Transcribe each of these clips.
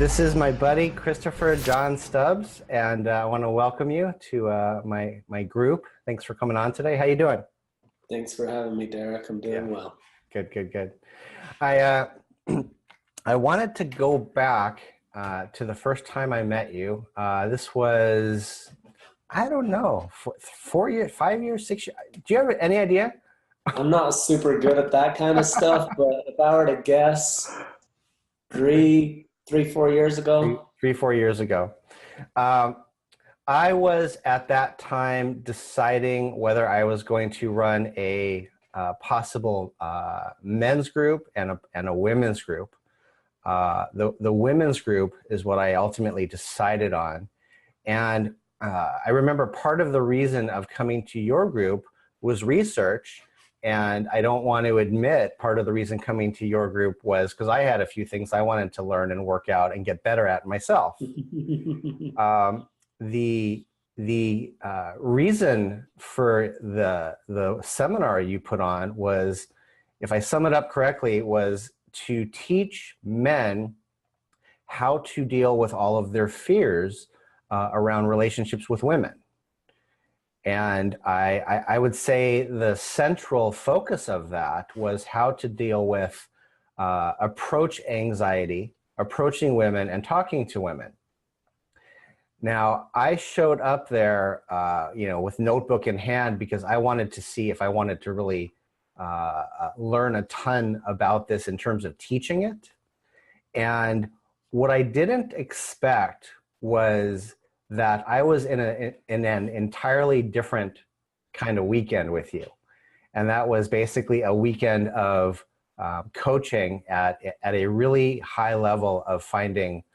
This is my buddy Christopher John Stubbs, and I want to welcome you to my group. Thanks for coming on today. How you doing? Thanks for having me, Derek. I'm doing well. Good. I I wanted to go back to the first time I met you. This was, I don't know, 4 years, 5 years, 6 years. Do you have any idea? I'm not super good at that kind of stuff, but if I were to guess, 4 years ago. 4 years ago. I was at that time deciding whether I was going to run a possible men's group and a women's group. The women's group is what I ultimately decided on. And I remember part of the reason of coming to your group was research. And I don't want to admit part of the reason coming to your group was because I had a few things I wanted to learn and work out and get better at myself. The reason for the seminar you put on was, if I sum it up correctly, was to teach men how to deal with all of their fears around relationships with women. And I would say the central focus of that was how to deal with approach anxiety, approaching women and talking to women. Now, I showed up there, with notebook in hand because I wanted to see if I wanted to really learn a ton about this in terms of teaching it. And what I didn't expect was that I was in an entirely different kind of weekend with you. And that was basically a weekend of coaching at a really high level of finding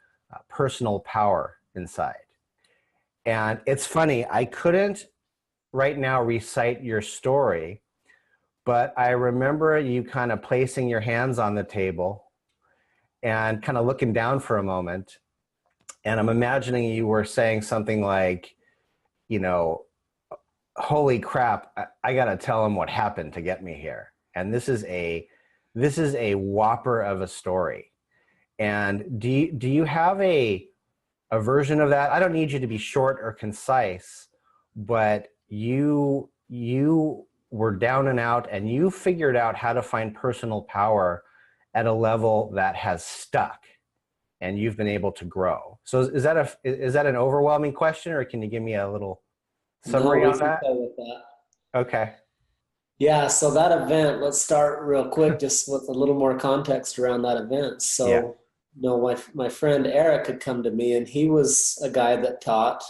personal power inside. And it's funny, I couldn't right now recite your story, but I remember you kind of placing your hands on the table and kind of looking down for a moment. And I'm imagining you were saying something like, holy crap, I got to tell him what happened to get me here. And this is a whopper of a story. And do you have a version of that? I don't need you to be short or concise, but you were down and out and you figured out how to find personal power at a level that has stuck. And you've been able to grow. So is that an overwhelming question, or can you give me a little summary on that? No, we can go with that. Okay. Yeah, so that event, let's start real quick just with a little more context around that event. So, my friend Eric had come to me, and he was a guy that taught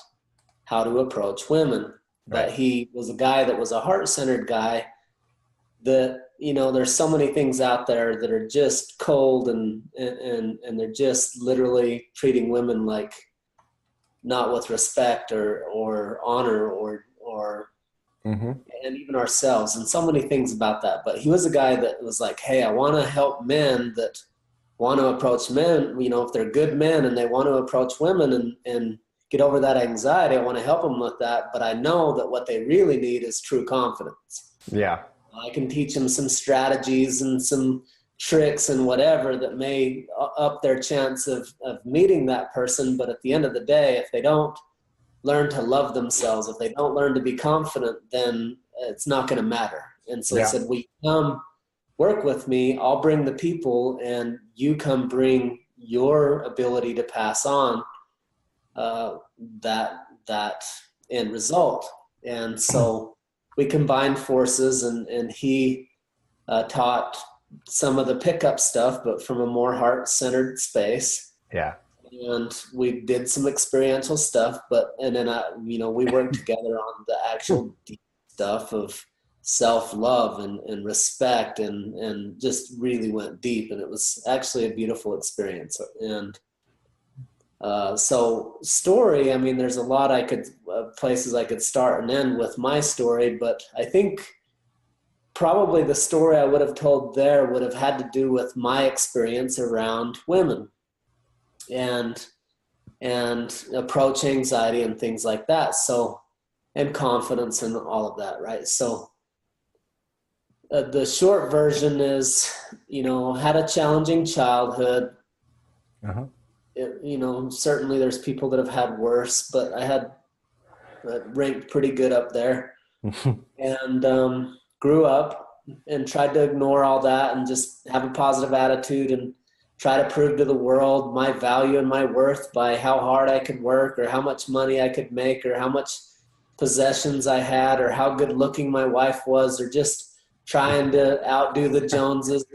how to approach women. But he was a guy that was a heart-centered guy that, there's so many things out there that are just cold and they're just literally treating women like not with respect or honor or and even ourselves, and so many things about that. But he was a guy that was like, hey, I want to help men that want to approach men, if they're good men and they want to approach women and get over that anxiety, I want to help them with that. But I know that what they really need is true confidence. Yeah. I can teach them some strategies and some tricks and whatever that may up their chance of meeting that person. But at the end of the day, if they don't learn to love themselves, if they don't learn to be confident, then it's not going to matter. And so he said, we come work with me. I'll bring the people and you come bring your ability to pass on that end result. And so we combined forces, and he taught some of the pickup stuff, but from a more heart-centered space. Yeah. And we did some experiential stuff, and then we worked together on the actual deep stuff of self-love and respect, and just really went deep. And it was actually a beautiful experience. And so story, there's a lot places I could start and end with my story, but I think probably the story I would have told there would have had to do with my experience around women and approach anxiety and things like that. So, and confidence and all of that, right? So the short version is, had a challenging childhood. certainly there's people that have had worse, but I had ranked pretty good up there. And grew up and tried to ignore all that and just have a positive attitude and try to prove to the world my value and my worth by how hard I could work or how much money I could make or how much possessions I had or how good looking my wife was, or just trying to outdo the Joneses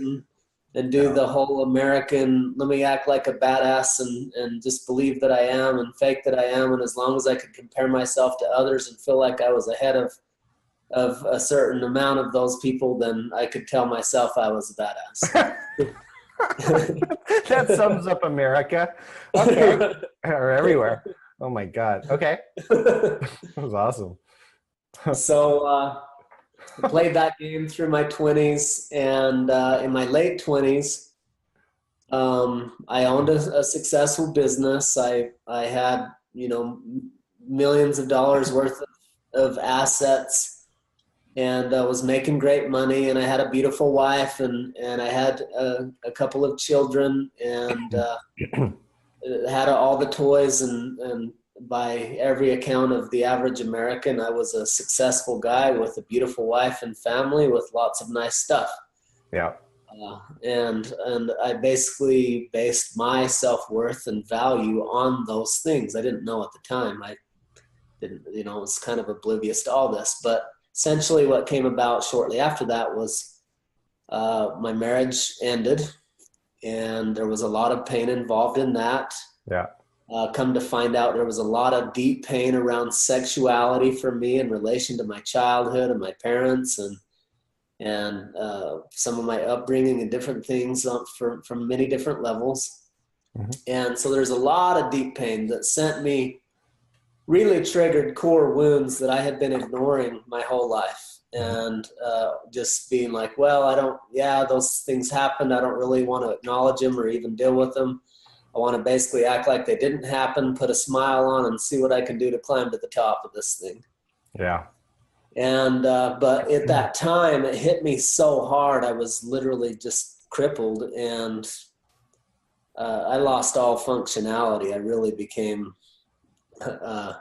and do the whole American, let me act like a badass and just believe that I am and fake that I am. And as long as I could compare myself to others and feel like I was ahead of a certain amount of those people, then I could tell myself I was a badass. That sums up America. Okay. Or everywhere. Oh my God. Okay. That was awesome. So I played that game through my 20s, and in my late 20s, I owned a successful business. I had, millions of dollars worth of assets, and I was making great money, and I had a beautiful wife, and I had a couple of children, and had all the toys, and by every account of the average American, I was a successful guy with a beautiful wife and family with lots of nice stuff. Yeah. And I basically based my self-worth and value on those things. I didn't know at the time. I didn't, was kind of oblivious to all this, but essentially what came about shortly after that was my marriage ended, and there was a lot of pain involved in that. Yeah. Come to find out, there was a lot of deep pain around sexuality for me in relation to my childhood and my parents and some of my upbringing and different things from many different levels. Mm-hmm. And so there's a lot of deep pain that sent me, really triggered core wounds that I had been ignoring my whole life. And just being like, well, those things happened. I don't really want to acknowledge them or even deal with them. I want to basically act like they didn't happen, put a smile on, and see what I can do to climb to the top of this thing. Yeah. And but at that time, it hit me so hard. I was literally just crippled, and I lost all functionality. I really became, I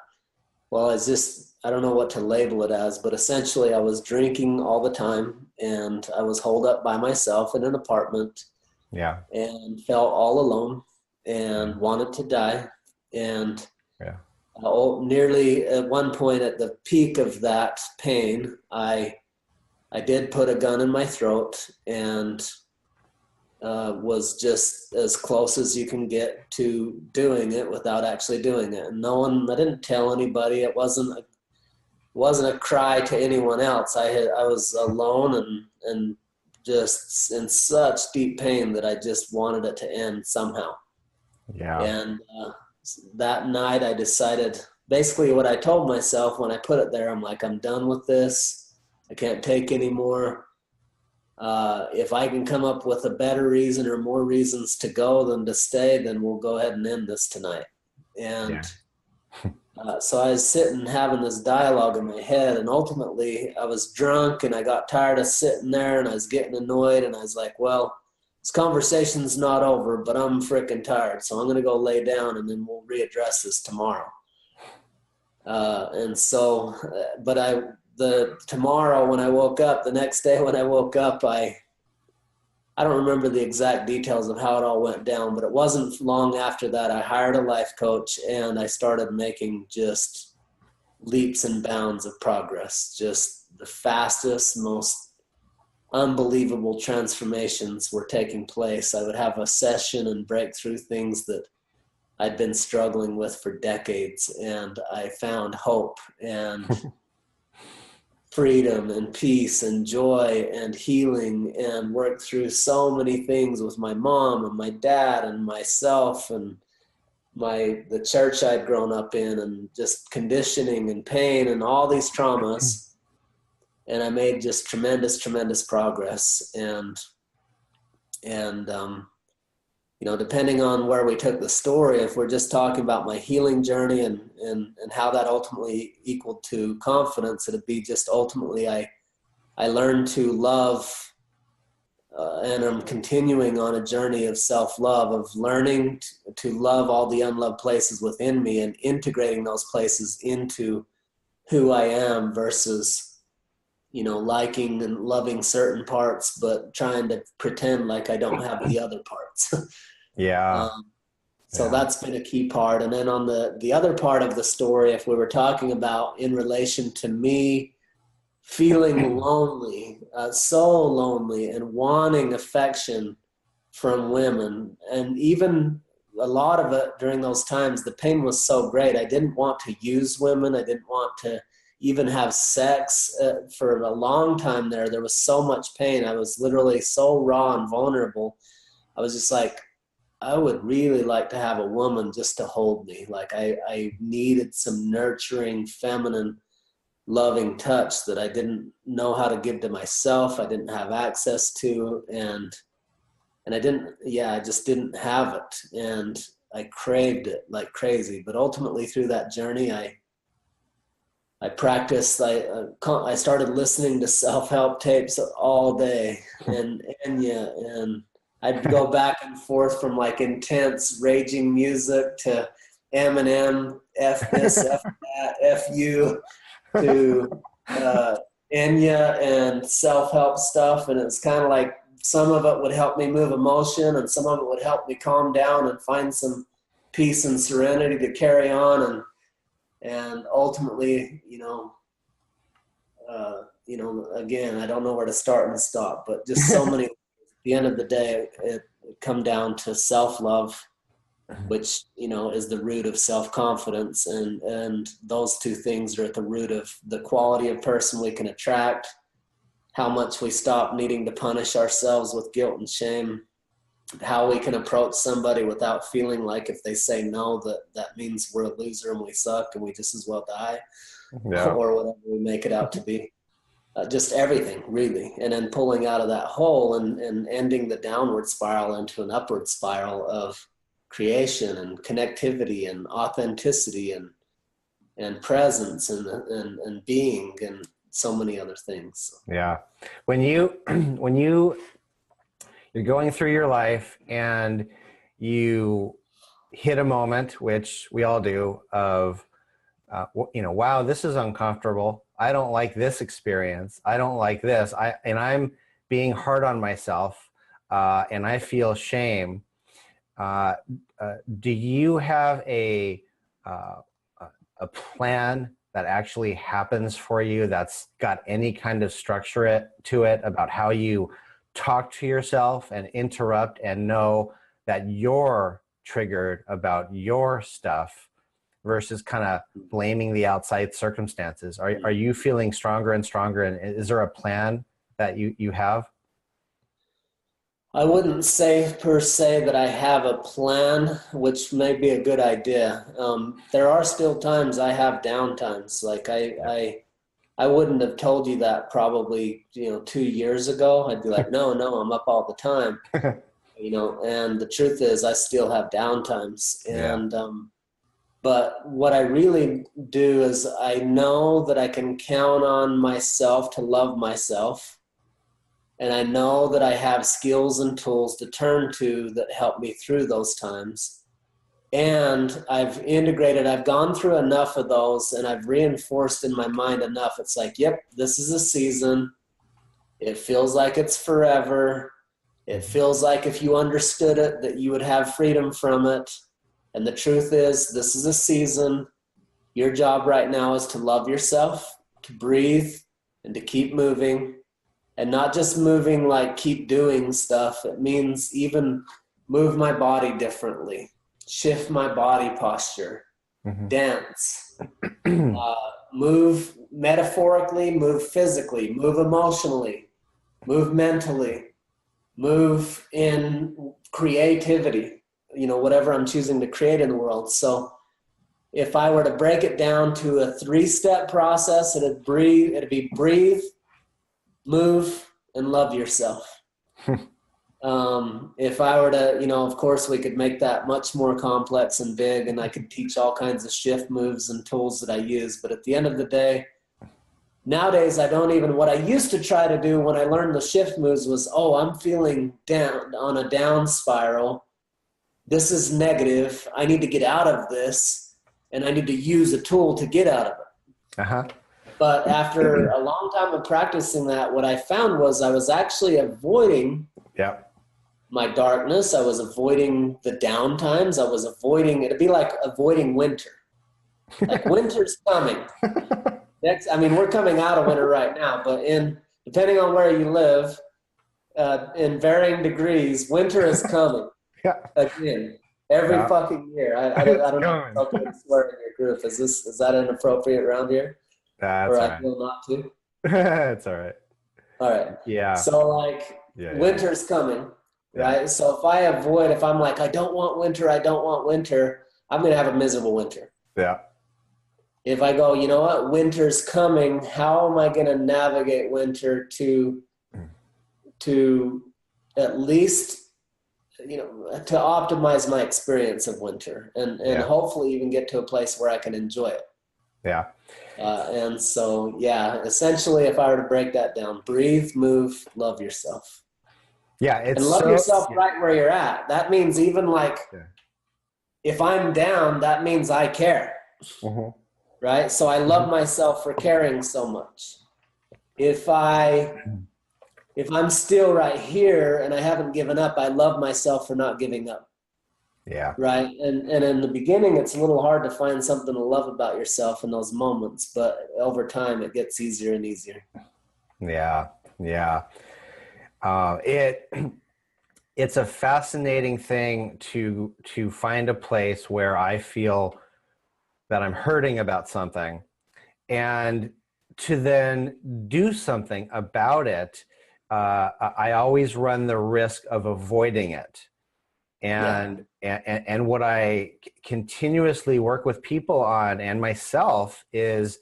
don't know what to label it as, but essentially I was drinking all the time, and I was holed up by myself in an apartment. Yeah. And felt all alone and wanted to die. And nearly at one point at the peak of that pain, I did put a gun in my throat and was just as close as you can get to doing it without actually doing it. And I didn't tell anybody. It wasn't a cry to anyone else. I was alone and just in such deep pain that I just wanted it to end somehow. Yeah. And that night I decided, basically what I told myself when I put it there, I'm like, I'm done with this. I can't take anymore. If I can come up with a better reason or more reasons to go than to stay, then we'll go ahead and end this tonight. And so I was sitting having this dialogue in my head, and ultimately I was drunk and I got tired of sitting there and I was getting annoyed, and I was like, well, this conversation's not over, but I'm freaking tired, so I'm going to go lay down and then we'll readdress this tomorrow. Tomorrow when I woke up, the next day when I woke up, I don't remember the exact details of how it all went down, but it wasn't long after that I hired a life coach and I started making just leaps and bounds of progress. Just the fastest, most unbelievable transformations were taking place. I would have a session and break through things that I'd been struggling with for decades, and I found hope and freedom and peace and joy and healing, and worked through so many things with my mom and my dad and myself and the church I'd grown up in, and just conditioning and pain and all these traumas. And I made just tremendous, tremendous progress. And depending on where we took the story, if we're just talking about my healing journey and how that ultimately equaled to confidence, it'd be just ultimately I learned to love, and I'm continuing on a journey of self-love, of learning to love all the unloved places within me and integrating those places into who I am versus, liking and loving certain parts, but trying to pretend like I don't have the other parts. Yeah. So that's been a key part. And then on the other part of the story, if we were talking about in relation to me feeling lonely, so lonely and wanting affection from women, and even a lot of it during those times, the pain was so great. I didn't want to use women. I didn't want to even have sex for a long time there. There was so much pain. I was literally so raw and vulnerable. I was just like, I would really like to have a woman just to hold me. Like I needed some nurturing, feminine, loving touch that I didn't know how to give to myself. I didn't have access to, and I just didn't have it. And I craved it like crazy. But ultimately through that journey, I practiced, I started listening to self-help tapes all day and I'd go back and forth from like intense raging music to Eminem, F this, F that, F you, to Enya and self-help stuff. And it's kind of like some of it would help me move emotion and some of it would help me calm down and find some peace and serenity to carry on. And ultimately, again, I don't know where to start and stop, but just so many, at the end of the day, it come down to self-love, which, is the root of self-confidence. And those two things are at the root of the quality of person we can attract, how much we stop needing to punish ourselves with guilt and shame, how we can approach somebody without feeling like if they say no, that means we're a loser and we suck and we just as well die, or whatever we make it out to be. Just everything, really. And then pulling out of that hole and ending the downward spiral into an upward spiral of creation and connectivity and authenticity and presence and being and so many other things. Yeah. When you're going through your life and you hit a moment, which we all do, of, wow, this is uncomfortable. I don't like this experience. I don't like this. I'm being hard on myself, and I feel shame. Do you have a plan that actually happens for you that's got any kind of structure to it about how you talk to yourself and interrupt and know that you're triggered about your stuff versus kind of blaming the outside circumstances? Are you feeling stronger and stronger? And is there a plan that you have? I wouldn't say per se that I have a plan, which may be a good idea. There are still times I have downtimes. Like I wouldn't have told you that probably, 2 years ago. I'd be like, no, I'm up all the time, and the truth is I still have downtimes. And, but what I really do is I know that I can count on myself to love myself. And I know that I have skills and tools to turn to that help me through those times. And I've gone through enough of those and I've reinforced in my mind enough. It's like, yep, this is a season. It feels like it's forever. It feels like if you understood it, that you would have freedom from it. And the truth is, this is a season. Your job right now is to love yourself, to breathe, and to keep moving. And not just moving like keep doing stuff. It means even move my body differently, shift my body posture, dance, move metaphorically, move physically, move emotionally, move mentally, move in creativity, whatever I'm choosing to create in the world. So if I were to break it down to a 3-step process, it'd be breathe, move, and love yourself. If I were to, of course we could make that much more complex and big, and I could teach all kinds of shift moves and tools that I use. But at the end of the day, nowadays what I used to try to do when I learned the shift moves was, I'm feeling down on a down spiral. this is negative. I need to get out of this, and I need to use a tool to get out of it. Uh-huh. But after a long time of practicing that, what I found was I was actually avoiding my darkness. I was avoiding the downtimes. I was avoiding, it'd be like avoiding winter. Like winter's coming. We're coming out of winter right now, but depending on where you live, in varying degrees, winter is coming. Again, every fucking year. I don't know if I'm going to swear in your group. Is that inappropriate around here? That's or all right. I feel not to? That's all right. All right. Yeah. So winter's coming, right? So if I'm like, I don't want winter, I'm going to have a miserable winter. Yeah. If I go, you know what, winter's coming, how am I going to navigate winter to at least, to optimize my experience of winter and hopefully even get to a place where I can enjoy it. Yeah. And so, essentially, if I were to break that down, breathe, move, love yourself. Yeah. And love yourself right where you're at. That means even if I'm down, that means I care. Mm-hmm. Right? So I love myself for caring so much. If I'm still right here and I haven't given up, I love myself for not giving up. Yeah. Right. And in the beginning, it's a little hard to find something to love about yourself in those moments, but over time it gets easier and easier. Yeah. Yeah. It's a fascinating thing to find a place where I feel that I'm hurting about something and to then do something about it. I always run the risk of avoiding it. And what I continuously work with people on and myself is,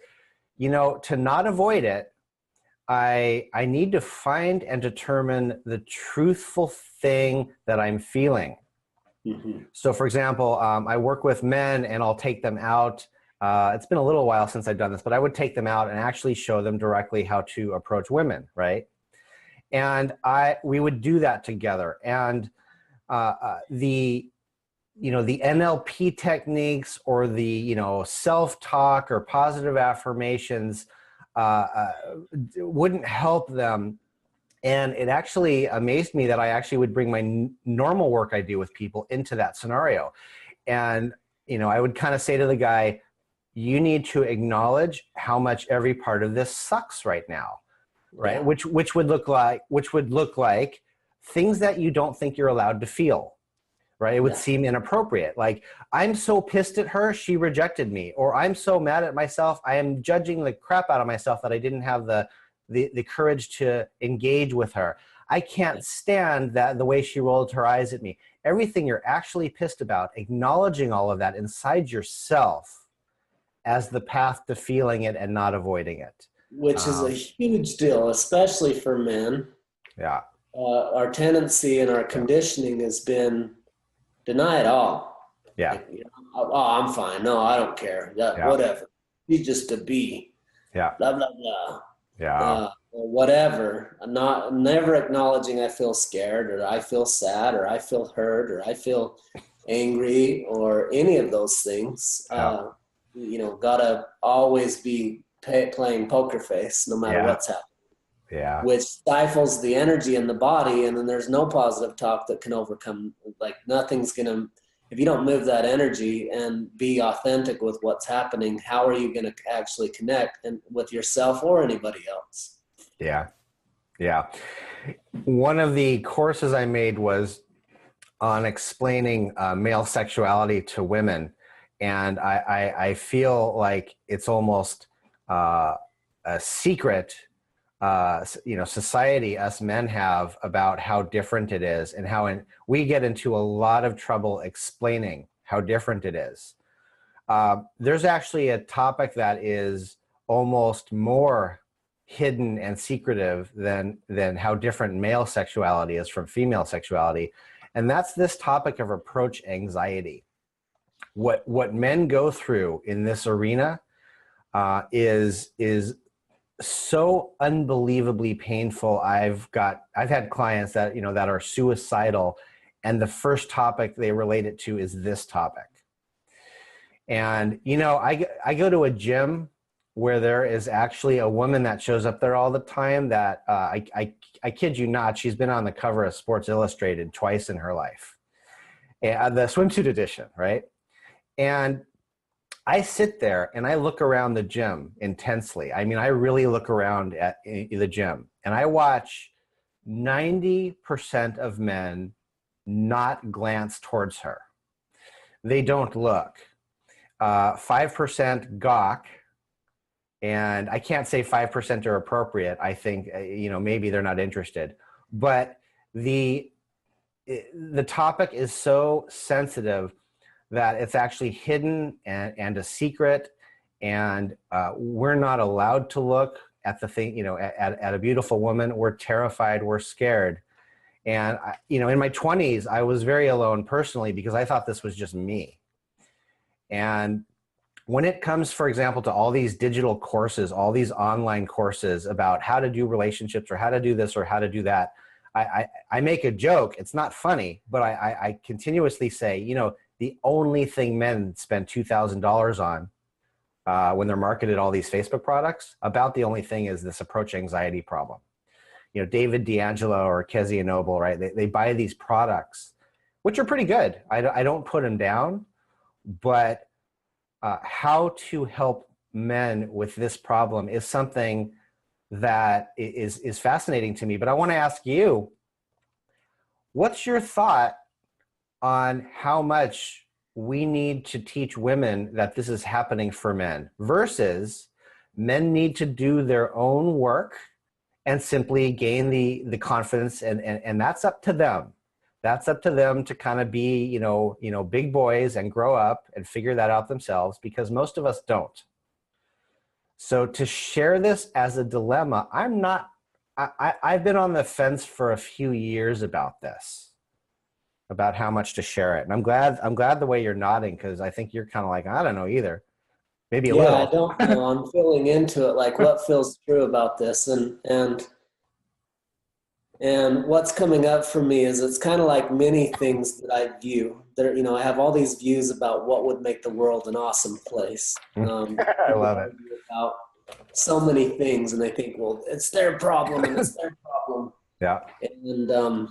to not avoid it, I need to find and determine the truthful thing that I'm feeling. Mm-hmm. So for example, I work with men and I'll take them out. It's been a little while since I've done this, but I would take them out and actually show them directly how to approach women, right? And we would do that together. And the NLP techniques or the, self-talk or positive affirmations wouldn't help them. And it actually amazed me that I actually would bring my normal work I do with people into that scenario. And, I would kind of say to the guy, you need to acknowledge how much every part of this sucks right now, right? Yeah. Which would look like things that you don't think you're allowed to feel, right? It would seem inappropriate. Like, I'm so pissed at her, she rejected me. Or I'm so mad at myself, I am judging the crap out of myself that I didn't have the courage to engage with her. I can't stand the way she rolled her eyes at me. Everything you're actually pissed about, acknowledging all of that inside yourself as the path to feeling it and not avoiding it. Which is a huge deal, especially for men. Yeah. Our tendency and our conditioning has been deny it all. Yeah. Like, I'm fine. No, I don't care. Whatever. She's just a bee. Yeah. Blah, blah, blah. Yeah. Or whatever. Never acknowledging I feel scared or I feel sad or I feel hurt or I feel angry or any of those things. Gotta always be playing poker face no matter what's happening. Yeah. Which stifles the energy in the body, and then there's no positive talk that can overcome. Like, nothing's gonna, if you don't move that energy and be authentic with what's happening, how are you gonna actually connect with yourself or anybody else? Yeah. Yeah. One of the courses I made was on explaining male sexuality to women. And I feel like it's almost a secret, society us men have about how different it is and how we get into a lot of trouble explaining how different it is. There's actually a topic that is almost more hidden and secretive than how different male sexuality is from female sexuality. And that's this topic of approach anxiety. What men go through in this arena is so unbelievably painful. I've had clients that that are suicidal, and the first topic they relate it to is this topic. And, you know, I go to a gym where there is actually a woman that shows up there all the time that I kid you not, she's been on the cover of Sports Illustrated twice in her life. The swimsuit edition, right? And I sit there and I look around the gym intensely. I mean, I really look around at the gym and I watch 90% of men not glance towards her. They don't look. 5% gawk. And I can't say 5% are appropriate. I think, you know, maybe they're not interested. But the topic is so sensitive that it's actually hidden and a secret, and we're not allowed to look at the thing, you know, at a beautiful woman. We're terrified, we're scared. And, you know, in my 20s, I was very alone personally because I thought this was just me. And when it comes, for example, to all these digital courses, all these online courses about how to do relationships or how to do this or how to do that, I make a joke. It's not funny, but I continuously say, you know, the only thing men spend $2,000 on when they're marketed all these Facebook products, about the only thing is this approach anxiety problem. You know, David D'Angelo or Kezia Noble, right? They buy these products, which are pretty good. I don't put them down, but how to help men with this problem is something that is fascinating to me. But I want to ask you, what's your thought on how much we need to teach women that this is happening for men versus men need to do their own work and simply gain the confidence, and that's up to them. That's up to them to kind of be, you know, big boys and grow up and figure that out themselves, because most of us don't. So to share this as a dilemma, I've been on the fence for a few years about this, about how much to share it. And I'm glad the way you're nodding, because I think you're kind of like, I don't know either. Maybe a little. I don't know. I'm feeling into it, like what feels true about this. And what's coming up for me is it's kind of like many things that I view. There, you know, I have all these views about what would make the world an awesome place. I love it. About so many things, and they think, well, it's their problem and it's their problem. Yeah. And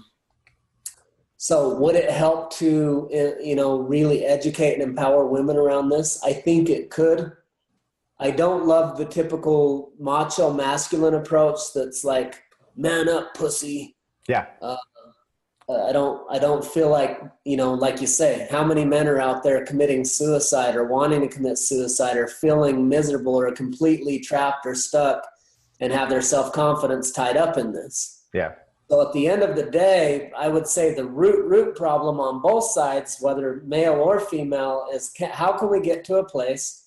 so would it help to, you know, really educate and empower women around this? I think it could. I don't love the typical macho masculine approach that's like, man up, pussy. Yeah. I don't feel like, you know, like you say, how many men are out there committing suicide or wanting to commit suicide or feeling miserable or completely trapped or stuck and have their self-confidence tied up in this? Yeah. So at the end of the day, I would say the root problem on both sides, whether male or female, is how can we get to a place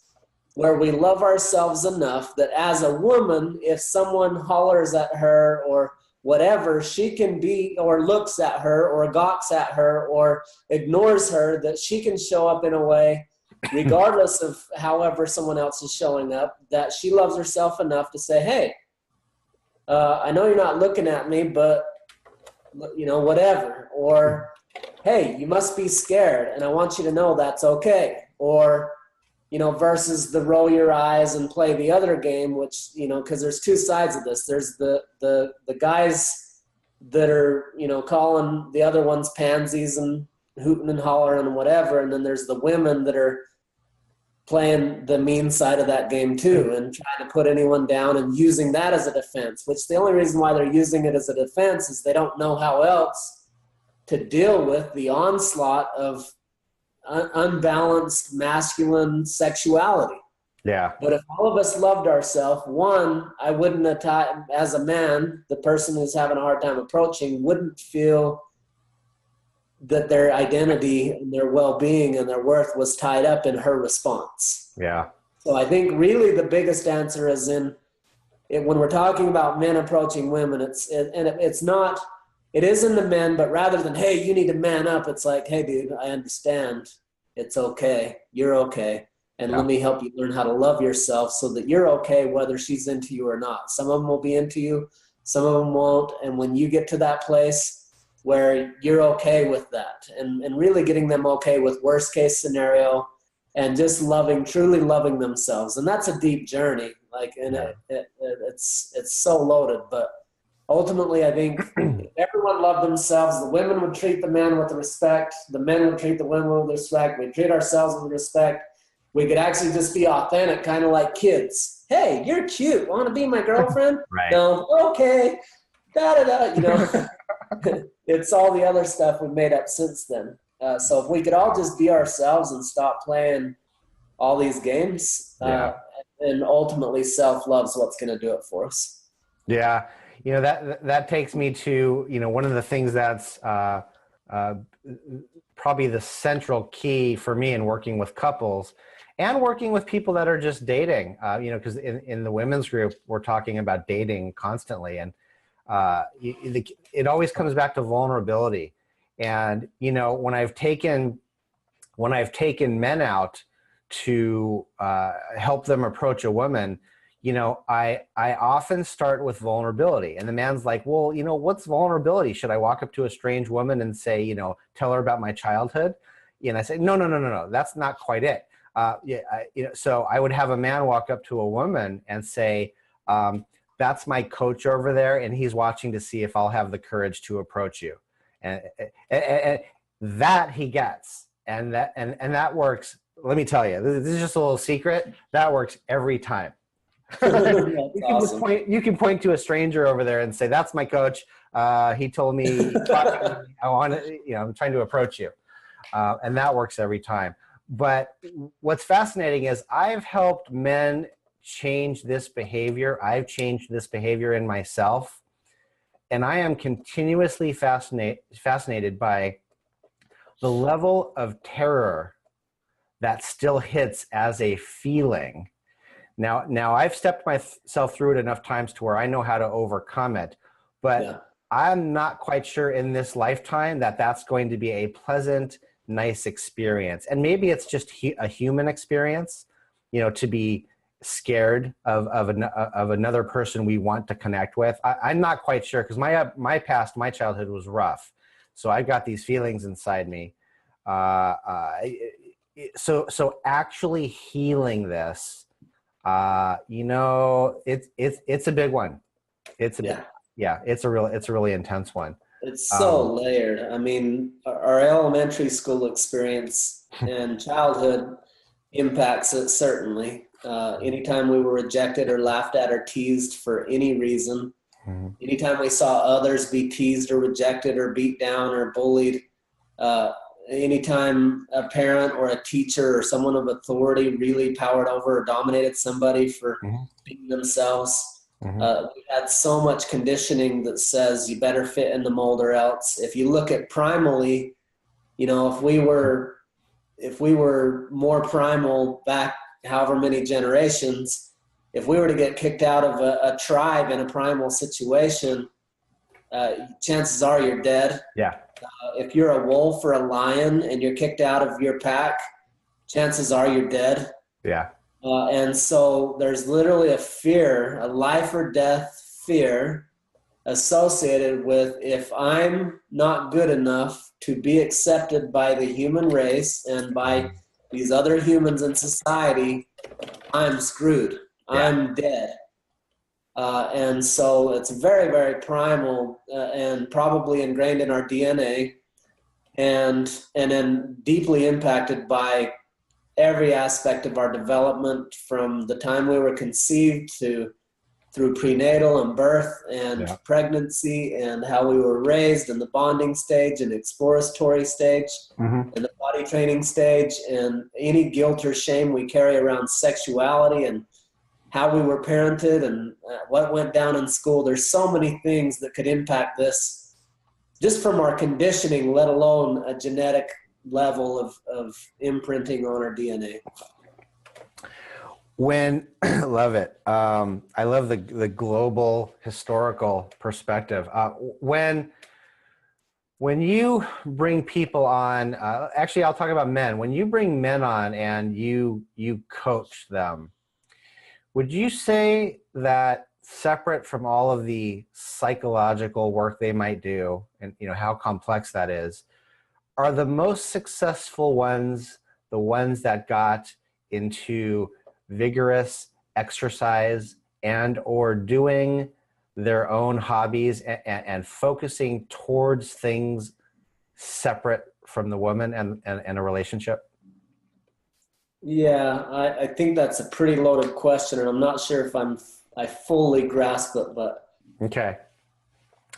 where we love ourselves enough that as a woman, if someone hollers at her or whatever, she can be, or looks at her or gawks at her or ignores her, that she can show up in a way, regardless of however someone else is showing up, that she loves herself enough to say, hey, I know you're not looking at me, but, you know, whatever. Or, hey, you must be scared, and I want you to know that's okay. Or, you know, versus the roll your eyes and play the other game, which, you know, because there's two sides of this. There's the guys that are, you know, calling the other ones pansies and hooting and hollering and whatever. And then there's the women that are playing the mean side of that game too and trying to put anyone down and using that as a defense, which the only reason why they're using it as a defense is they don't know how else to deal with the onslaught of unbalanced masculine sexuality. Yeah. But if all of us loved ourselves, one, I wouldn't have, as a man, the person who's having a hard time approaching wouldn't feel that their identity and their well-being and their worth was tied up in her response. Yeah. So I think really the biggest answer is when we're talking about men approaching women, it is in the men, but rather than, hey, you need to man up, it's like, hey, dude, I understand. It's okay. You're okay. And let me help you learn how to love yourself so that you're okay whether she's into you or not. Some of them will be into you. Some of them won't. And when you get to that place, where you're okay with that, and really getting them okay with worst case scenario, and just truly loving themselves. And that's a deep journey, like, and it's so loaded, but ultimately I think if everyone loved themselves, the women would treat the men with respect, the men would treat the women with respect, we'd treat ourselves with respect. We could actually just be authentic, kind of like kids. Hey, you're cute. Want to be my girlfriend? Right. No. Okay. Da-da-da, you know. It's all the other stuff we've made up since then. So if we could all just be ourselves and stop playing all these games, and ultimately self-love's what's going to do it for us. Yeah. You know, that takes me to, you know, one of the things that's probably the central key for me in working with couples and working with people that are just dating, you know, because in the women's group, we're talking about dating constantly. And it always comes back to vulnerability. And, you know, when I've taken men out to help them approach a woman, you know, I often start with vulnerability. And the man's like, well, you know, what's vulnerability? Should I walk up to a strange woman and say, you know, tell her about my childhood? And I say, no, that's not quite it. You know, so I would have a man walk up to a woman and say, that's my coach over there, and he's watching to see if I'll have the courage to approach you. And that he gets. And that works. Let me tell you, this is just a little secret. That works every time. You can point to a stranger over there and say, that's my coach. He told me, I want to, you know, I'm trying to approach you. And that works every time. But what's fascinating is I've helped men change this behavior. I've changed this behavior in myself. And I am continuously fascinated by the level of terror that still hits as a feeling. Now I've stepped myself through it enough times to where I know how to overcome it, but I'm not quite sure in this lifetime that that's going to be a pleasant, nice experience. And maybe it's just a human experience, you know, to be scared of another person we want to connect with. I'm not quite sure, because my childhood was rough. So I got these feelings inside me. So actually healing this, you know, it's a big one. It's a really intense one. It's so layered. I mean, our elementary school experience and childhood impacts it certainly. Anytime we were rejected or laughed at or teased for any reason, anytime we saw others be teased or rejected or beat down or bullied, anytime a parent or a teacher or someone of authority really powered over or dominated somebody for being themselves, we had so much conditioning that says you better fit in the mold or else. If you look at primally, you know, if we were more primal back however many generations, if we were to get kicked out of a tribe in a primal situation, chances are you're dead. Yeah. If you're a wolf or a lion and you're kicked out of your pack, chances are you're dead. Yeah. And so there's literally a fear, a life or death fear associated with, if I'm not good enough to be accepted by the human race and by these other humans in society, I'm screwed. Yeah. I'm dead. And so it's very, very primal and probably ingrained in our DNA, and then deeply impacted by every aspect of our development from the time we were conceived through prenatal and birth and pregnancy, and how we were raised in the bonding stage and exploratory stage and the body training stage, and any guilt or shame we carry around sexuality and how we were parented and what went down in school. There's so many things that could impact this just from our conditioning, let alone a genetic level of imprinting on our DNA. Love it. I love the global historical perspective. When you bring people on, actually I'll talk about men. When you bring men on and you coach them, would you say that separate from all of the psychological work they might do, and how complex that is, are the most successful ones the ones that got into vigorous exercise and or doing their own hobbies and focusing towards things separate from the woman and a relationship? Yeah, I think that's a pretty loaded question, and I'm not sure if I fully grasp it, but okay.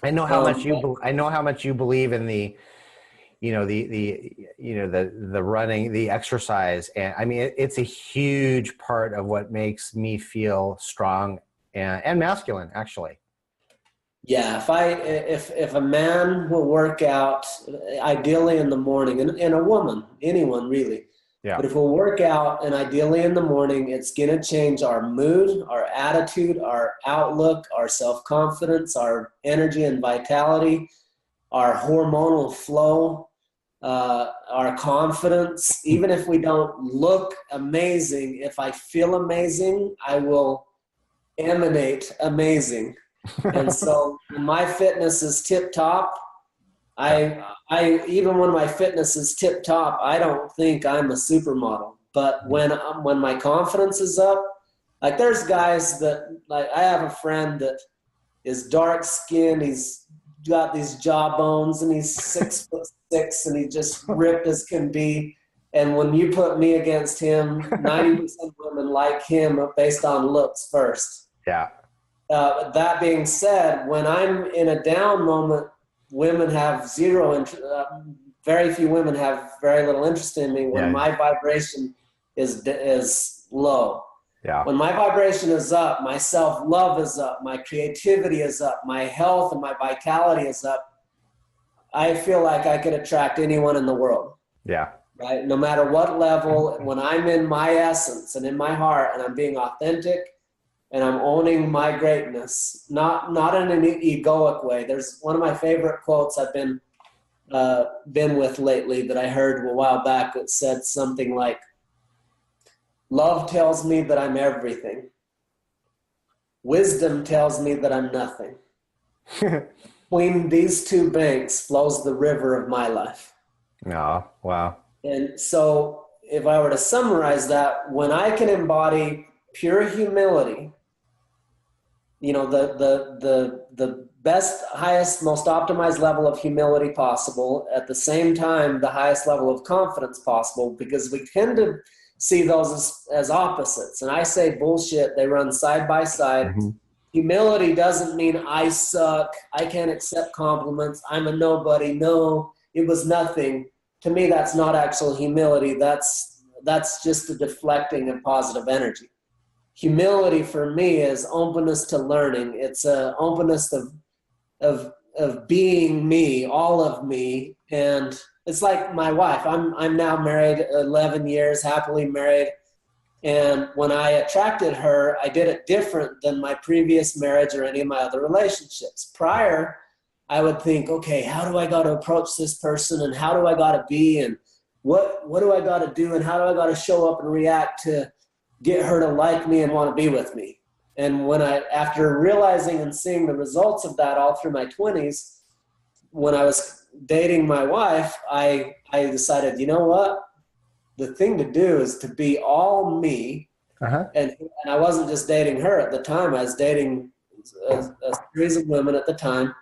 I know how much you believe in the the running, the exercise, and I mean it's a huge part of what makes me feel strong and masculine, actually. yeah, if a man will work out, ideally in the morning, and a woman, anyone really, Yeah. but if we'll work out and ideally in the morning, it's gonna change our mood, our attitude, our outlook, our self-confidence, our energy and vitality, our hormonal flow, our confidence. Even if we don't look amazing, if I feel amazing, I will emanate amazing. And so when my fitness is tip top, I even when my fitness is tip top, I don't think I'm a supermodel. But when my confidence is up, like there's guys that, like I have a friend that is dark skinned, he's got these jawbones and he's 6'6" and he just ripped as can be. And when you put me against him, 90% of women like him based on looks first. Yeah. That being said, when I'm in a down moment, women have zero interest. Very few women have very little interest in me when my vibration is low. Yeah. When my vibration is up, my self-love is up, my creativity is up, my health and my vitality is up, I feel like I could attract anyone in the world. Yeah. Right? No matter what level, when I'm in my essence and in my heart and I'm being authentic and I'm owning my greatness, not in an egoic way. There's one of my favorite quotes I've been with lately that I heard a while back that said something like, "Love tells me that I'm everything. Wisdom tells me that I'm nothing. Between these two banks flows the river of my life." Oh, wow. And so if I were to summarize that, when I can embody pure humility, the best, highest, most optimized level of humility possible, at the same time, the highest level of confidence possible, because we tend to see those as opposites. And I say bullshit, they run side by side. Mm-hmm. Humility doesn't mean I suck, I can't accept compliments, I'm a nobody, no, it was nothing. To me, that's not actual humility. That's just a deflecting of positive energy. Humility for me is openness to learning. It's a openness of being me, all of me. And it's like my wife. I'm now married 11 years, happily married. And when I attracted her, I did it different than my previous marriage or any of my other relationships. Prior, I would think, okay, how do I got to approach this person, and how do I got to be, and what do I got to do, and how do I got to show up and react to get her to like me and want to be with me. And after realizing and seeing the results of that all through my 20s, when I was dating my wife, I decided, you know what? The thing to do is to be all me. Uh-huh. And I wasn't just dating her at the time. I was dating a series of women at the time.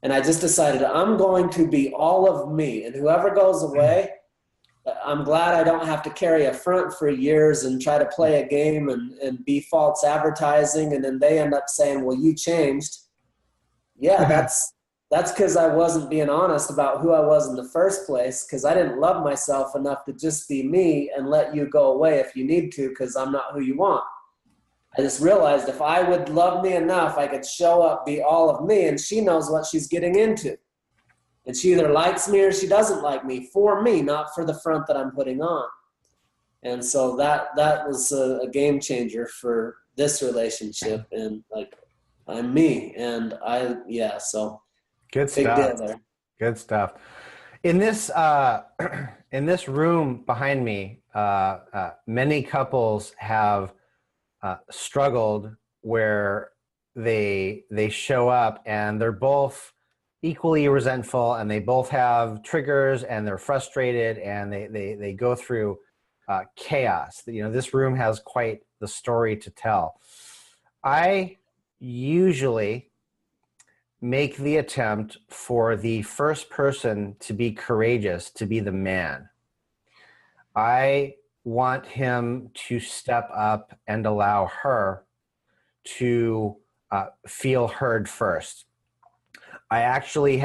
And I just decided I'm going to be all of me. And whoever goes away, I'm glad I don't have to carry a front for years and try to play a game and be false advertising. And then they end up saying, well, you changed. Yeah, that's because I wasn't being honest about who I was in the first place, because I didn't love myself enough to just be me and let you go away if you need to, because I'm not who you want. I just realized if I would love me enough, I could show up, be all of me, and she knows what she's getting into. And she either likes me or she doesn't like me, for me, not for the front that I'm putting on. And so that was a game changer for this relationship. And like, I'm me. And so Good big stuff. deal there. Good stuff. In this room behind me, many couples have struggled where they show up and they're both equally resentful, and they both have triggers, and they're frustrated, and they go through chaos. You know, this room has quite the story to tell. I usually make the attempt for the first person to be courageous, to be the man. I want him to step up and allow her to feel heard first. I actually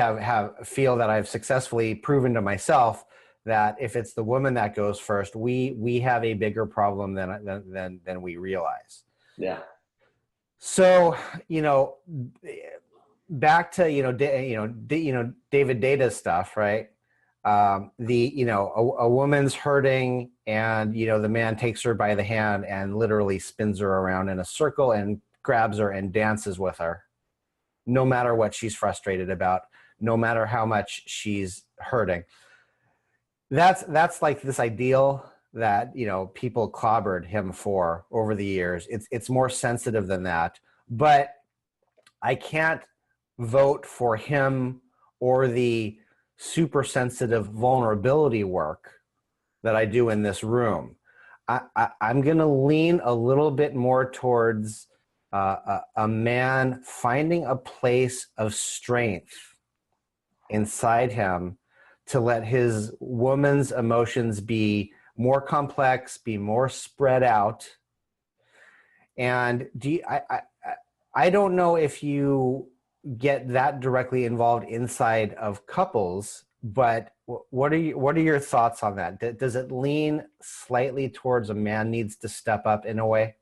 feel that I've successfully proven to myself that if it's the woman that goes first, we have a bigger problem than we realize. Yeah. So, you know, back to David Data's stuff, right? A woman's hurting, and the man takes her by the hand and literally spins her around in a circle and grabs her and dances with her, no matter what she's frustrated about, no matter how much she's hurting. That's like this ideal that people clobbered him for over the years. It's more sensitive than that, but I can't vote for him or the super sensitive vulnerability work that I do in this room. I'm going to lean a little bit more towards a man finding a place of strength inside him to let his woman's emotions be more complex, be more spread out. And I don't know if you get that directly involved inside of couples, but what are your thoughts on that? Does it lean slightly towards a man needs to step up in a way?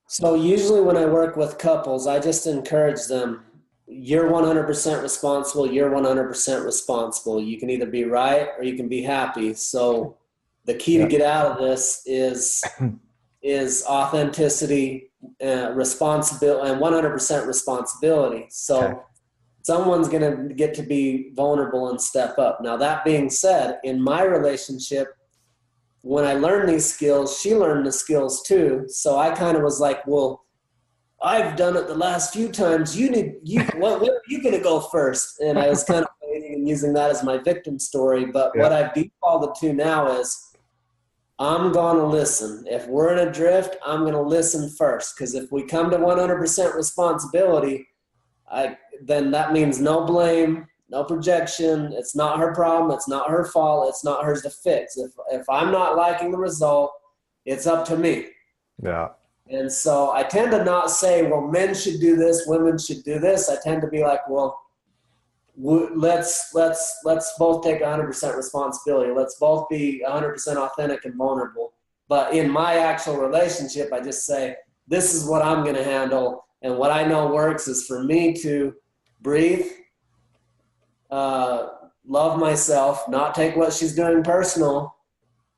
So usually when I work with couples, I just encourage them, you're 100% responsible, you're 100% responsible. You can either be right or you can be happy. So the key to get out of this is authenticity, responsibility, and 100% responsibility. So someone's going to get to be vulnerable and step up. Now, that being said, in my relationship, when I learned these skills, she learned the skills too. So I kind of was like, well, I've done it the last few times. When are you going to go first? And I was kind of waiting and using that as my victim story. But what I've defaulted to now is I'm going to listen. If we're in a drift, I'm going to listen first. Because if we come to 100% responsibility, then that means no blame, no projection. It's not her problem. It's not her fault. It's not hers to fix. If I'm not liking the result, it's up to me. Yeah. And so I tend to not say, well, men should do this, women should do this. I tend to be like, well, let's both take 100% responsibility. Let's both be 100% authentic and vulnerable. But in my actual relationship, I just say, this is what I'm going to handle. And what I know works is for me to breathe, love myself, not take what she's doing personal,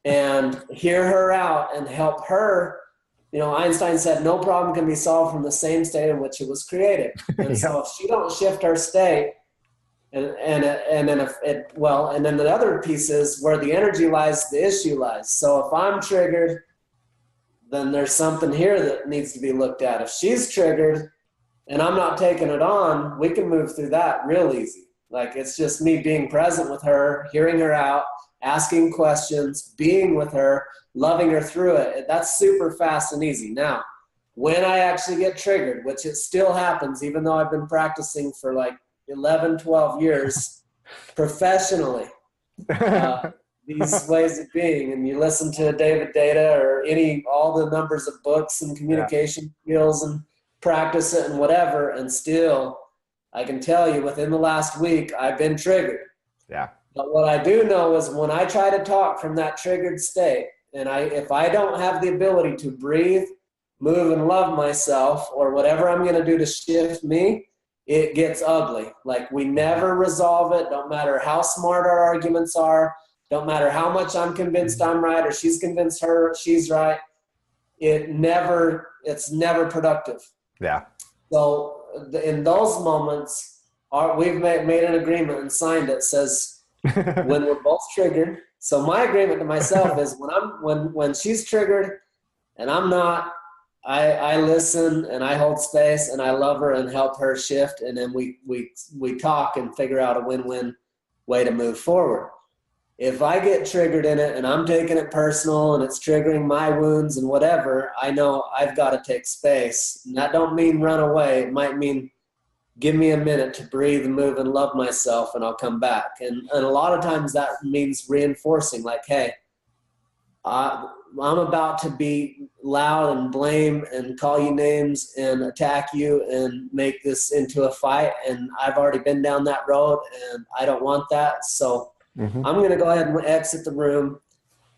and hear her out and help her. Einstein said no problem can be solved from the same state in which it was created. And so if she don't shift her state, and then the other piece is where the energy lies, the issue lies. So if I'm triggered, then there's something here that needs to be looked at. If she's triggered and I'm not taking it on, we can move through that real easy. Like, it's just me being present with her, hearing her out, asking questions, being with her, loving her through it. That's super fast and easy. Now, when I actually get triggered, which it still happens, even though I've been practicing for like 11, 12 years professionally, these ways of being, and you listen to David Data or all the numbers of books and communication skills and practice it and whatever, and still I can tell you within the last week I've been triggered. Yeah. But what I do know is when I try to talk from that triggered state, and if I don't have the ability to breathe, move, and love myself, or whatever I'm going to do to shift me, it gets ugly. Like, we never resolve it. Don't matter how smart our arguments are. Don't matter how much I'm convinced I'm right or she's convinced she's right. It's never productive. Yeah. So in those moments, we've made an agreement and signed it. Says when we're both triggered. So my agreement to myself is when she's triggered and I'm not, I listen and I hold space and I love her and help her shift. And then we talk and figure out a win-win way to move forward. If I get triggered in it and I'm taking it personal and it's triggering my wounds and whatever, I know I've got to take space. And that don't mean run away. It might mean give me a minute to breathe and move and love myself, and I'll come back. And a lot of times that means reinforcing, like, hey, I'm about to be loud and blame and call you names and attack you and make this into a fight. And I've already been down that road and I don't want that. So I'm going to go ahead and exit the room.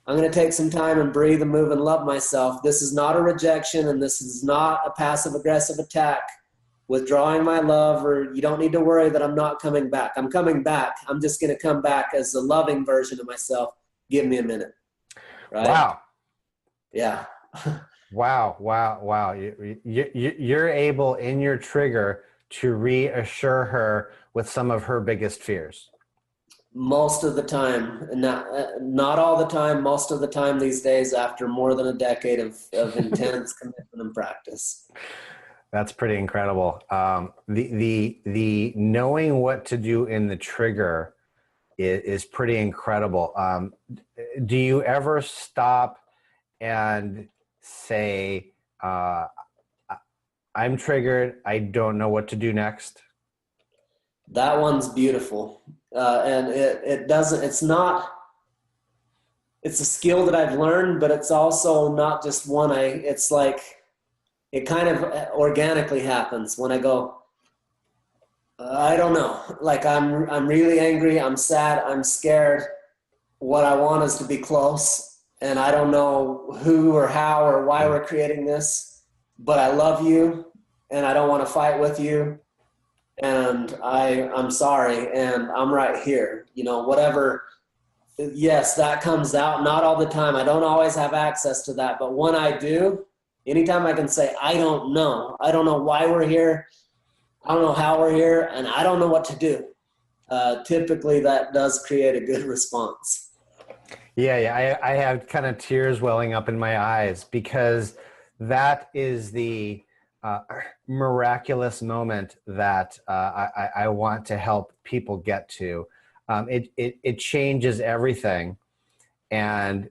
I'm going to take some time and breathe and move and love myself. This is not a rejection, and this is not a passive aggressive attack. Withdrawing my love, or you don't need to worry that I'm not coming back. I'm coming back. I'm just going to come back as the loving version of myself. Give me a minute. Right? Wow. Yeah. Wow. You're able in your trigger to reassure her with some of her biggest fears. Most of the time, not all the time, most of the time these days, after more than a decade of intense commitment and practice. That's pretty incredible. The knowing what to do in the trigger is pretty incredible. Do you ever stop and say, I'm triggered, I don't know what to do next? That one's beautiful. And it's a skill that I've learned, but it's also not just one. It's like, it kind of organically happens when I go, I don't know. Like I'm really angry. I'm sad. I'm scared. What I want is to be close. And I don't know who or how or why we're creating this, but I love you and I don't want to fight with you. And I'm sorry. And I'm right here, whatever. Yes, that comes out. Not all the time. I don't always have access to that, but when I do, anytime I can say, I don't know why we're here. I don't know how we're here, and I don't know what to do. Typically that does create a good response. Yeah. I have kind of tears welling up in my eyes because that is the miraculous moment that I want to help people get to. It changes everything. And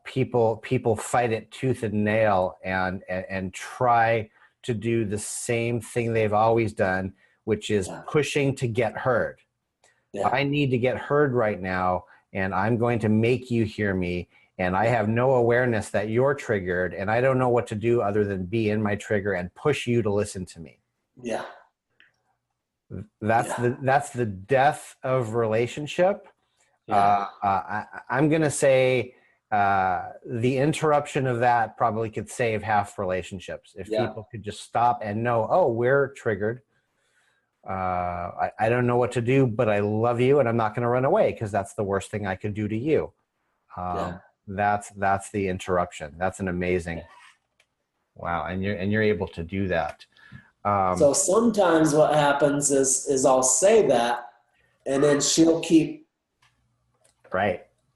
people fight it tooth and nail and try to do the same thing they've always done, which is pushing to get heard. Yeah. I need to get heard right now, and I'm going to make you hear me. And I have no awareness that you're triggered, and I don't know what to do other than be in my trigger and push you to listen to me. Yeah. That's the death of relationship. Yeah. I'm going to say the interruption of that probably could save half relationships if people could just stop and know, oh, we're triggered. I don't know what to do, but I love you and I'm not going to run away because that's the worst thing I could do to you. That's the interruption. That's an amazing. Wow. And you're able to do that. So sometimes what happens is I'll say that and then she'll keep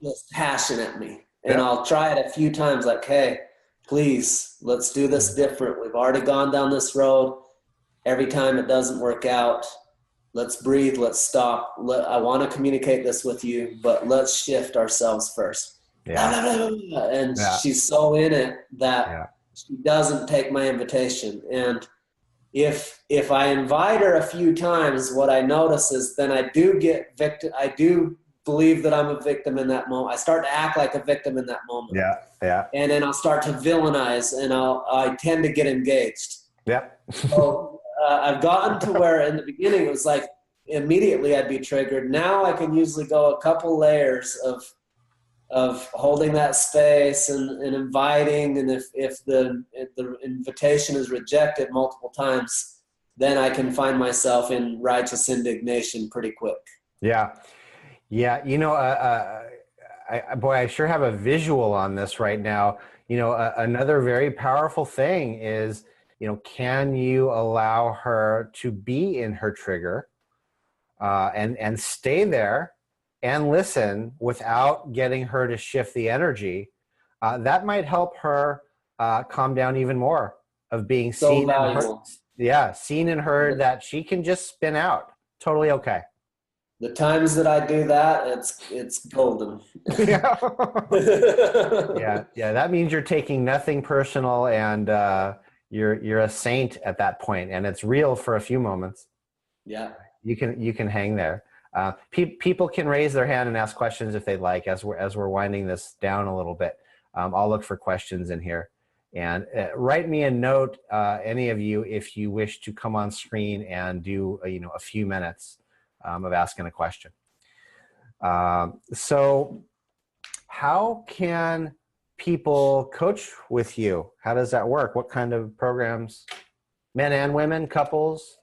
just hashing at me. And I'll try it a few times like, hey, please, let's do this different. We've already gone down this road. Every time it doesn't work out, let's breathe, let's stop. I want to communicate this with you, but let's shift ourselves first. Yeah. And she's so in it that she doesn't take my invitation. And if I invite her a few times, what I notice is then I do get victim. I do believe that I'm a victim in that moment. I start to act like a victim in that moment. Yeah. And then I'll start to villainize, and I tend to get engaged. Yeah. So I've gotten to where in the beginning it was like immediately I'd be triggered. Now I can usually go a couple layers of holding that space and inviting, and if the invitation is rejected multiple times, then I can find myself in righteous indignation pretty quick. Yeah. I sure have a visual on this right now. Another very powerful thing is, can you allow her to be in her trigger and stay there and listen without getting her to shift the energy? That might help her calm down even more. of being So seen and heard. valuable. Yeah, seen and heard, that she can just spin out. Totally okay. The times that I do that, it's golden. Yeah. Yeah. That means you're taking nothing personal, and you're a saint at that point, and it's real for a few moments. Yeah. You can hang there. People can raise their hand and ask questions if they'd like, as we're winding this down a little bit. I'll look for questions in here, and write me a note, any of you, if you wish to come on screen and do a few minutes of asking a question. So how can people coach with you? How does that work? What kind of programs? Men and women, couples?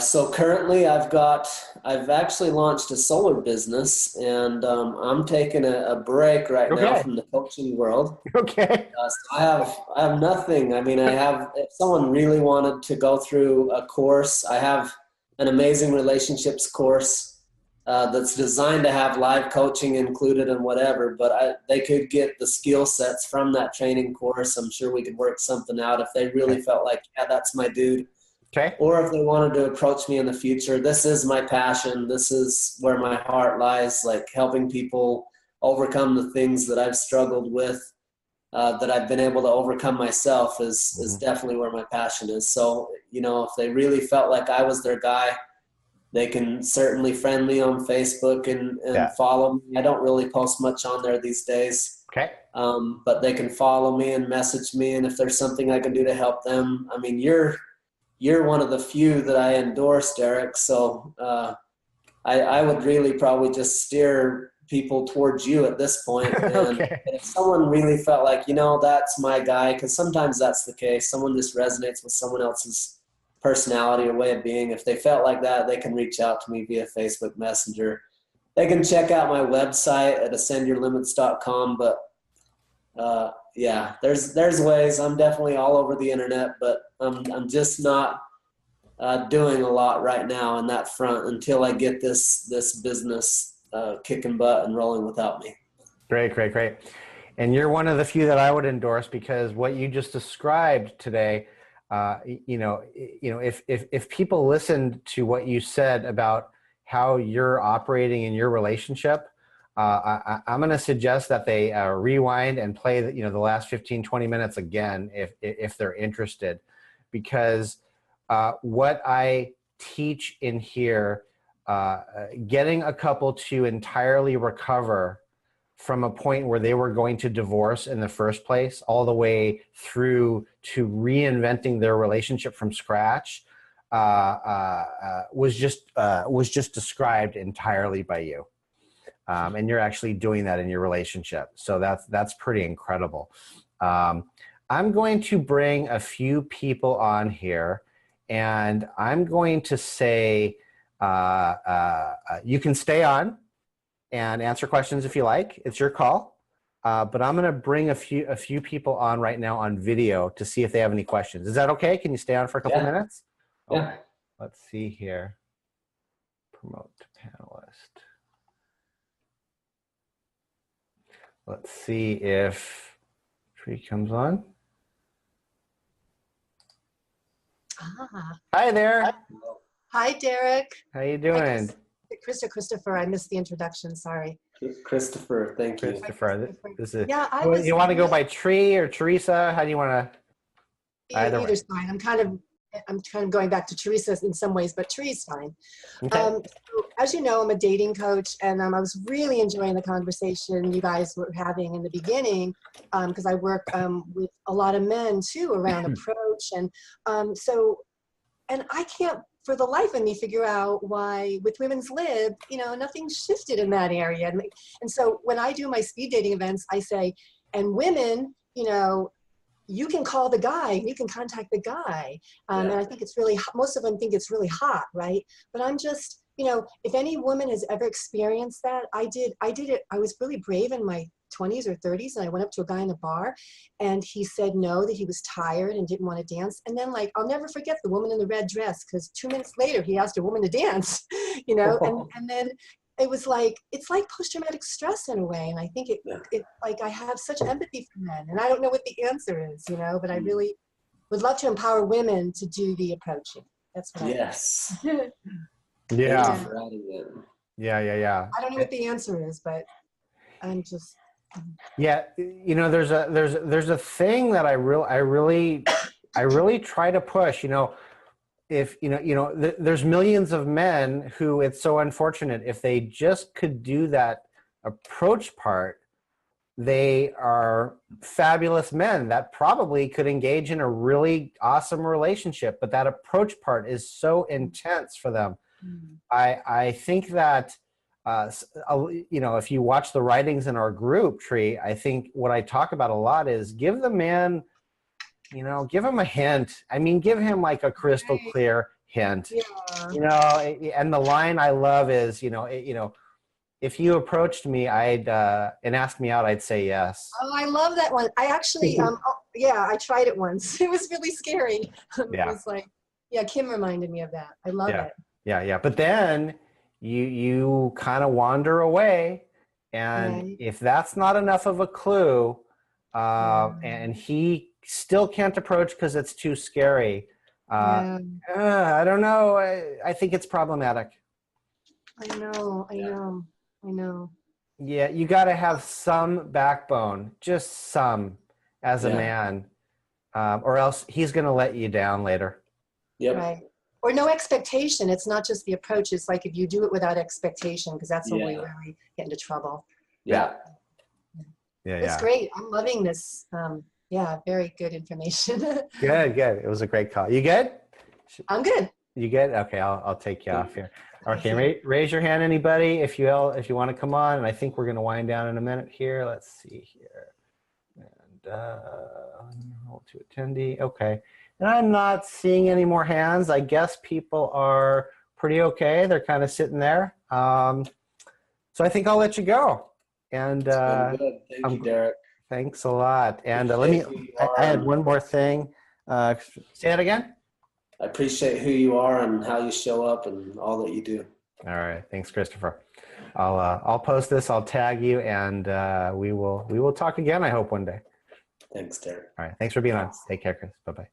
So currently I've actually launched a solar business, and I'm taking a break right now from the coaching world. Okay. So I have nothing. I mean, if someone really wanted to go through a course, I have an amazing relationships course that's designed to have live coaching included and whatever, but they could get the skill sets from that training course. I'm sure we could work something out if they really felt like, yeah, that's my dude. Okay. Or if they wanted to approach me in the future. This is my passion. This is where my heart lies, like helping people overcome the things that I've struggled with, that I've been able to overcome myself is definitely where my passion is. So, if they really felt like I was their guy, they can certainly friend me on Facebook and follow me. I don't really post much on there these days. Okay. But they can follow me and message me. And if there's something I can do to help them, I mean, you're one of the few that I endorse, Derek. So I would really probably just steer people towards you at this point. And if someone really felt like, that's my guy, because sometimes that's the case. Someone just resonates with someone else's personality or way of being. If they felt like that, they can reach out to me via Facebook Messenger. They can check out my website at ascendyourlimits.com. But yeah, there's ways. I'm definitely all over the internet, but I'm just not doing a lot right now on that front until I get this business kicking butt and rolling without me. Great. And you're one of the few that I would endorse, because what you just described today, if people listened to what you said about how you're operating in your relationship, I'm going to suggest that they rewind and play the last 15, 20 minutes again if they're interested, because what I teach in here, getting a couple to entirely recover from a point where they were going to divorce in the first place, all the way through to reinventing their relationship from scratch, was just described entirely by you. And you're actually doing that in your relationship. So that's pretty incredible. I'm going to bring a few people on here, and I'm going to say, you can stay on and answer questions if you like. It's your call. But I'm going to bring a few people on right now on video to see if they have any questions. Is that okay? Can you stay on for a couple minutes? Yeah. Okay. Let's see here. Promote to panelist. Let's see if Tree comes on. Hi there. Hi, Derek. How you doing? Christopher, I missed the introduction. Sorry. Christopher, thank you. Christopher. This is, yeah, you want to go by Tree or Teresa? How do you want to? Either's fine. I'm kind of going back to Teresa in some ways, but Tree's fine. Okay. So, as you know, I'm a dating coach, and I was really enjoying the conversation you guys were having in the beginning, because I work with a lot of men too around approach, and and I can't for the life of me figure out why with women's lib, nothing's shifted in that area. And so when I do my speed dating events, I say, and women, you can call the guy, you can contact the guy. And I think it's really, most of them think it's really hot, right? But I'm just, if any woman has ever experienced that, I did it. I was really brave in my 20s or 30s, and I went up to a guy in a bar, and he said no, that he was tired and didn't want to dance. And then, I'll never forget the woman in the red dress, because 2 minutes later he asked a woman to dance, and then it was like, it's like post-traumatic stress in a way. And I think it like, I have such empathy for men, and I don't know what the answer is, you know, but I really would love to empower women to do the approaching. That's what Yes. I think. Yeah. Yeah. I don't know what the answer is, but I'm just. Yeah, you know, there's a thing that I really try to push. You know, if there's millions of men who it's so unfortunate if they just could do that approach part, they are fabulous men that probably could engage in a really awesome relationship. But that approach part is so intense for them. I think that. You know, if you watch the writings in our group tree, I think what I talk about a lot is give the man, you know, give him a hint. I mean, give him like a crystal clear hint. Yeah. You know, and the line I love is, you know, if you approached me, and asked me out, I'd say yes. Oh, I love that one. I actually, I tried it once. It was really scary. It was like, Kim reminded me of that. I love it. Yeah. But then you kind of wander away, and if that's not enough of a clue, and he still can't approach because it's too scary, I don't know. I think it's problematic. I know. Yeah, you got to have some backbone, just some, as a man, or else he's going to let you down later. Yep. Right. Or no expectation. It's not just the approach. It's like if you do it without expectation, because that's when we really get into trouble. Yeah. It's great. I'm loving this. Very good information. Good. It was a great call. You good? I'm good. You good? Okay, I'll take you off here. Okay, raise your hand, anybody, if you want to come on. And I think we're going to wind down in a minute here. Let's see here. And hold to attendee. Okay. And I'm not seeing any more hands. I guess people are pretty okay. They're kind of sitting there. So I think I'll let you go. And good. Thank you, Derek. Thanks a lot. And I had one more thing. Say that again? I appreciate who you are and how you show up and all that you do. All right. Thanks, Christopher. I'll post this. I'll tag you, and we will talk again, I hope, one day. Thanks, Derek. All right. Thanks for being on. Take care, Chris. Bye-bye.